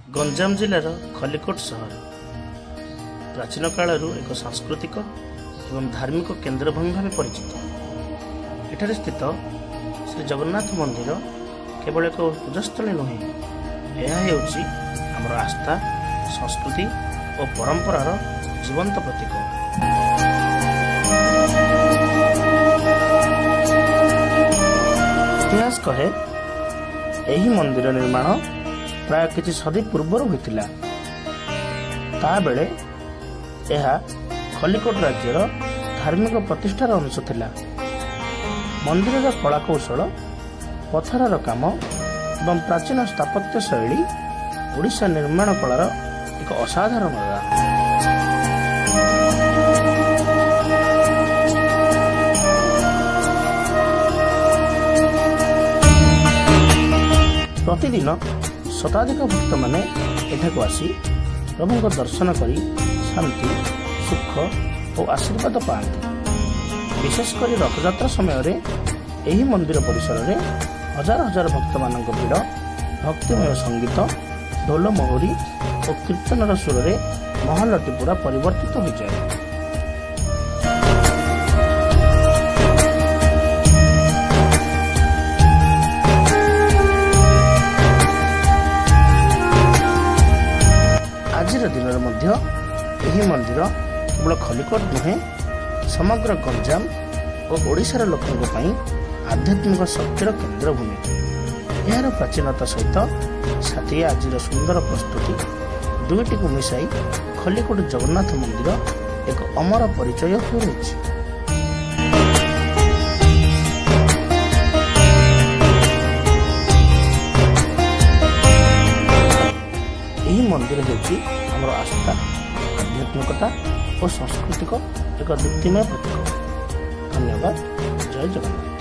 गंजाम जिलार खलिकोट सहर प्राचीन कालरू एक सांस्कृतिक एवं धार्मिक केन्द्रभूमि भाव परिचित। एठारे स्थित श्री जगन्नाथ मंदिर केवल एक पूजास्थली नुहे, यह हेउची आमर आस्था, संस्कृति और परंपरार जीवंत प्रतीक। इतिहास कहे एही मंदिर निर्माण प्राय किछि सदी पूर्वर होइतिला। ता बेले यह खलिकोट राज्यर धार्मिक प्रतिष्ठार अंश थिला। मंदिर कला कौशल, पथरर काम एवं प्राचीन स्थापत्य शैली ओडिशा निर्माण कलार एक असाधारण उदाहरण। प्रतिदिन शताधिक भक्त माने एठाकू आसी प्रभु दर्शन करी शांति, सुख और आशीर्वाद पाती। विशेषकर रथयात्रा समय रे एही मंदिर परिसर रे हजार हजार भक्त मानक भीड़ भक्तिमय संगीत, ढोल मोहरी और कीर्तनर सुर रे महलटी पूरा परिवर्तित हो जाए। आज दिन यही मंदिर केवल खलिकोट नुहे, समग्र गंजाम और ओडिशार लोकों आध्यात्मिक शक्तिर केन्द्रभूमि। यार प्राचीनता सहित साथी आज सुंदर प्रस्तुति दुईटी को मिसाई खलिकोट जगन्नाथ मंदिर एक अमर परिचय हो रही। यही मंदिर होची हमर आस्था, आध्यात्मिकता और सांस्कृतिक एक दीप्तिमय प्रतीक। धन्यवाद। जय जगन्नाथ।